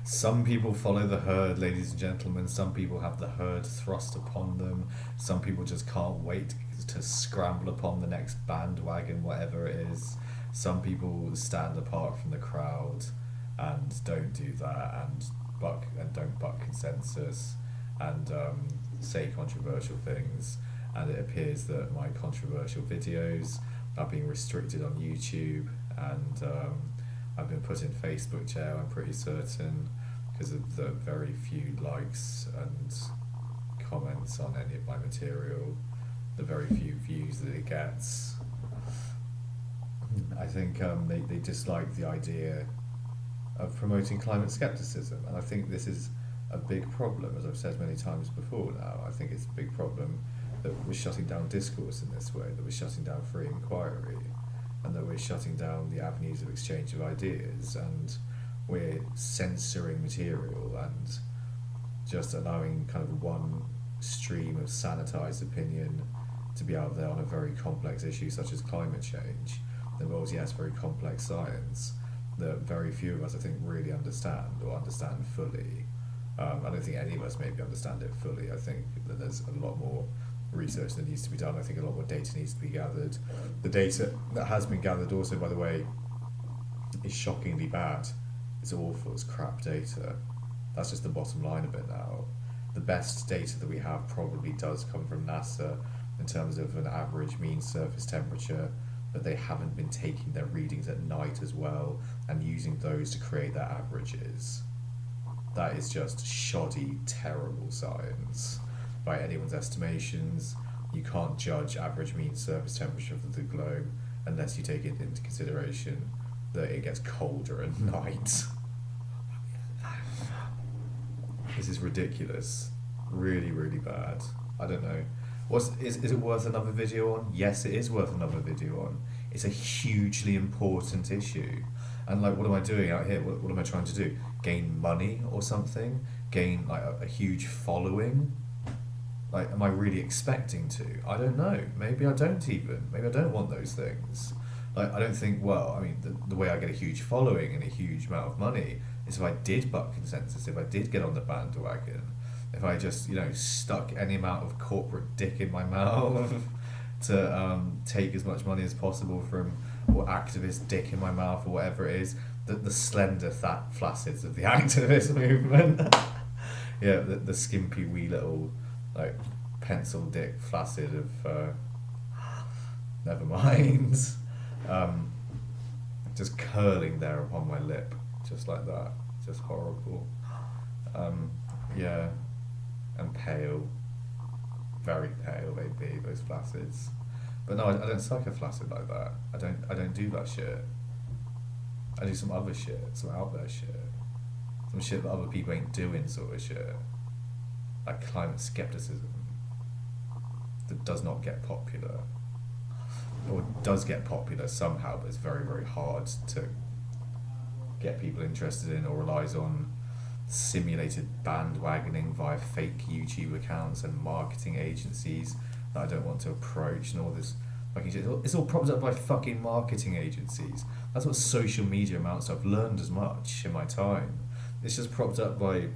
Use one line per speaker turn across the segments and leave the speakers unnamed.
Some people follow the herd, ladies and gentlemen. Some people have the herd thrust upon them. Some people just can't wait to scramble upon the next bandwagon, whatever it is. Some people stand apart from the crowd and don't do that and don't buck consensus and say controversial things. And it appears that my controversial videos are being restricted on YouTube and I've been put in Facebook jail, I'm pretty certain, because of the very few likes and comments on any of my material, the very few views that it gets. I think they dislike the idea of promoting climate skepticism, and I think this is a big problem, as I've said many times before now. I think it's a big problem that we're shutting down discourse in this way, that we're shutting down free inquiry, and that we're shutting down the avenues of exchange of ideas, and we're censoring material and just allowing kind of one stream of sanitized opinion to be out there on a very complex issue such as climate change. That involves, yes, very complex science that very few of us, I think, really understand or understand fully. I don't think any of us maybe understand it fully. I think that there's a lot more research that needs to be done. I think a lot more data needs to be gathered. The data that has been gathered also, by the way, is shockingly bad. It's awful, it's crap data. That's just the bottom line of it now. The best data that we have probably does come from NASA in terms of an average mean surface temperature, but they haven't been taking their readings at night as well and using those to create their averages. That is just shoddy, terrible science. By anyone's estimations, you can't judge average mean surface temperature of the globe unless you take it into consideration that it gets colder at night. This is ridiculous. Really, really bad. I don't know. Is it worth another video on? Yes, it is worth another video on. It's a hugely important issue. And like, what am I doing out here? What am I trying to do? Gain money or something? Gain like a huge following? Like, am I really expecting to? I don't know. Maybe I don't even. Maybe I don't want those things. Like, I don't think, well, I mean, the way I get a huge following and a huge amount of money is if I did buck consensus, if I did get on the bandwagon, if I just, stuck any amount of corporate dick in my mouth to take as much money as possible from, or activist dick in my mouth, or whatever it is, the slender flaccid of the activist movement. Yeah, the skimpy wee little, like, pencil dick flaccid of, never mind. Just curling there upon my lip, just like that, just horrible. Yeah, and pale, very pale they be, those flacids. But no, I don't suck a flaccid like that. I don't do that shit. I do some other shit, some out there shit, some shit that other people ain't doing, sort of shit, like climate skepticism that does not get popular, or does get popular somehow, but it's very, very hard to get people interested in, or relies on simulated bandwagoning via fake YouTube accounts and marketing agencies that I don't want to approach, and all this fucking shit. It's all propped up by fucking marketing agencies. That's what social media amounts to. I've learned as much in my time. It's just propped up by,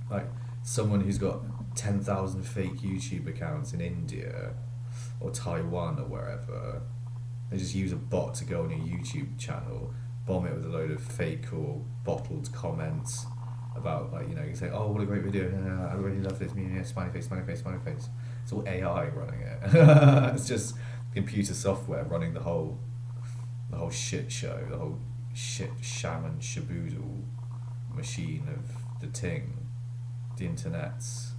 like, someone who's got 10,000 fake YouTube accounts in India or Taiwan or wherever. They just use a bot to go on your YouTube channel, bomb it with a load of fake or bottled comments about, like, you say, oh, what a great video, I really love this, smiley face, smiley face, smiley face. It's all AI running it. It's just computer software running the whole shit show, the whole shit shaman shaboodle machine of the ting. The internet's,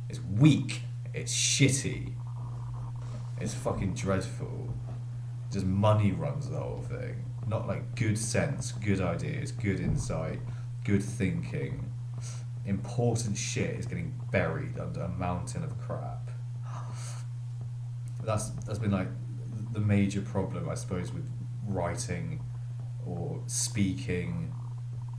it's weak, it's shitty, it's fucking dreadful. Just money runs the whole thing, not like good sense, good ideas, good insight, good thinking. Important shit is getting buried under a mountain of crap. That's been like the major problem, I suppose, with writing or speaking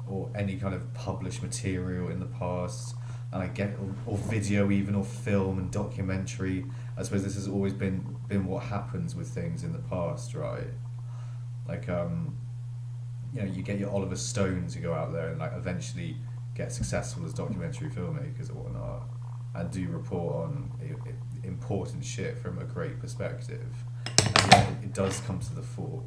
or any kind of published material in the past. And I get, or video even, or film and documentary. I suppose this has always been what happens with things in the past, right? Like, you know, you get your Oliver Stones who go out there and like eventually get successful as documentary filmmakers or whatnot, and do report on important shit from a great perspective. And yeah, it does come to the fore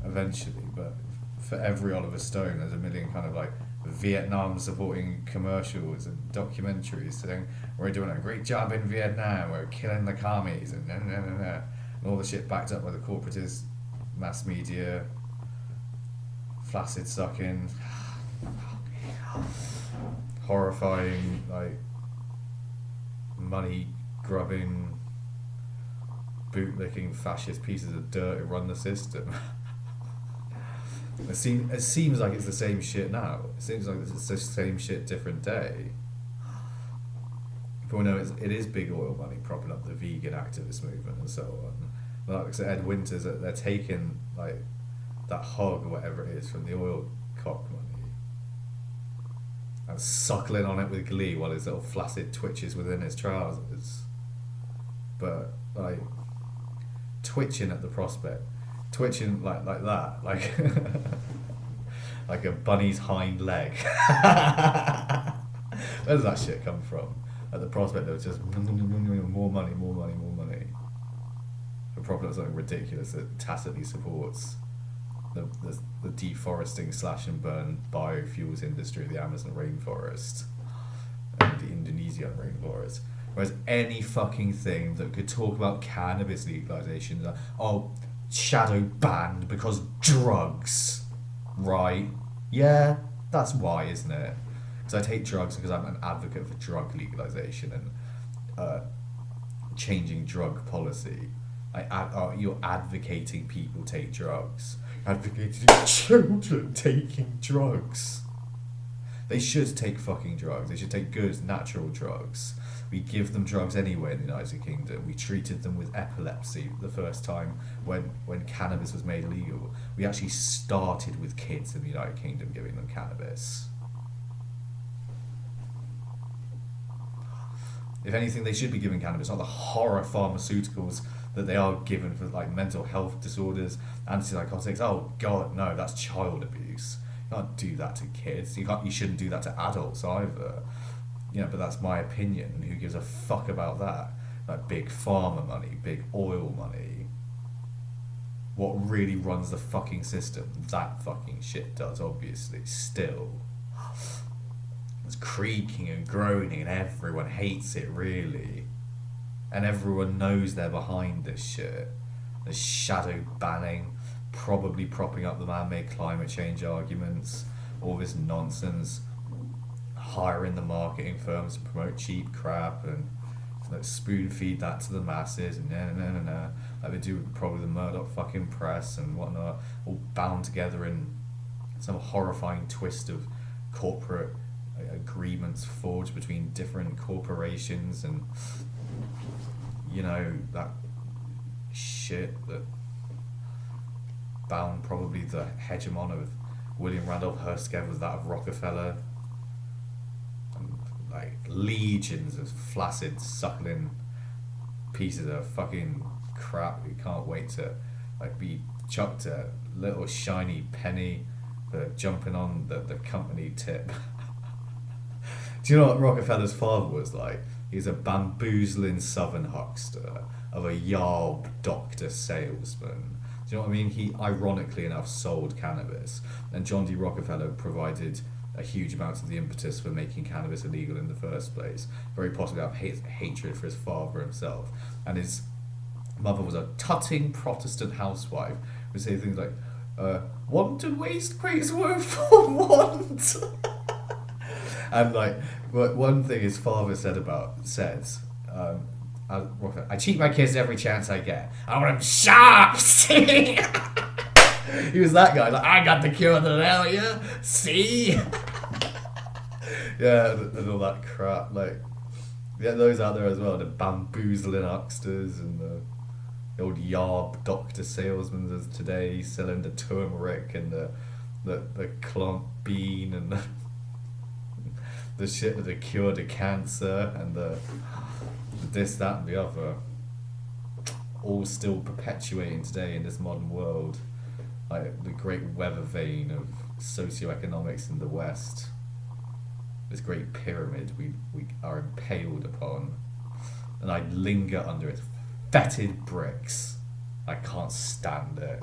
eventually, but for every Oliver Stone, there's a million kind of like Vietnam supporting commercials and documentaries saying we're doing a great job in Vietnam, we're killing the commies, and and all the shit backed up by the corporatist mass media, flaccid sucking, horrifying, like money grubbing, bootlicking fascist pieces of dirt who run the system. It seems like it's the same shit now. It seems like it's the same shit, different day. But we know it is big oil money propping up the vegan activist movement and so on. Like I said, Ed Winters, they're taking like that hog or whatever it is from the oil cock money and suckling on it with glee while his little flaccid twitches within his trousers. But like twitching at the prospect, twitching like that, like like a bunny's hind leg. Where does that shit come from? At the prospect of just more money, more money, more money. The problem is something ridiculous that tacitly supports the deforesting slash and burn biofuels industry of the Amazon rainforest and the Indonesian rainforest. Whereas any fucking thing that could talk about cannabis legalization, like, oh, shadow banned because drugs, right? Yeah, that's why, isn't it? Because I take drugs because I'm an advocate for drug legalization and changing drug policy. You're advocating people take drugs. Advocating children taking drugs. They should take fucking drugs. They should take good, natural drugs. We give them drugs anyway in the United Kingdom. We treated them with epilepsy the first time when cannabis was made legal. We actually started with kids in the United Kingdom giving them cannabis. If anything, they should be given cannabis, not the horror pharmaceuticals that they are given for like mental health disorders, antipsychotics. Oh God, no, that's child abuse. You can't do that to kids. You shouldn't do that to adults either. You know, but that's my opinion. Who gives a fuck about that? Like big pharma money, big oil money. What really runs the fucking system? That fucking shit does, obviously, still. It's creaking and groaning and everyone hates it, really. And everyone knows they're behind this shit. There's shadow banning, probably propping up the man-made climate change arguments, all this nonsense, hiring the marketing firms to promote cheap crap and like spoon feed that to the masses and like they do with probably the Murdoch fucking press and whatnot, all bound together in some horrifying twist of corporate agreements forged between different corporations and you know that shit that bound probably the hegemon of William Randolph Hearst together with that of Rockefeller, and like legions of flaccid suckling pieces of fucking crap who can't wait to like be chucked a little shiny penny for jumping on the company tip. Do you know what Rockefeller's father was like? He's a bamboozling southern huckster of a Yarb doctor salesman. Do you know what I mean? He, ironically enough, sold cannabis. And John D. Rockefeller provided a huge amount of the impetus for making cannabis illegal in the first place. Very possibly out of hatred for his father himself. And his mother was a tutting Protestant housewife who would say things like, want and waste praise word for want. And like, one thing his father says, I cheat my kids every chance I get. I want them sharp, see? He was that guy, like, I got the cure to hell, yeah, see? Yeah, and all that crap, like, yeah, those out there as well, the bamboozling hucksters and the old Yarb doctor salesmen of today selling the turmeric and the clump bean and the shit that cured the cancer and the this, that and the other, all still perpetuating today in this modern world. like the great weather vane of socioeconomics in the West, this great pyramid we are impaled upon, and I linger under its fetid bricks. I can't stand it.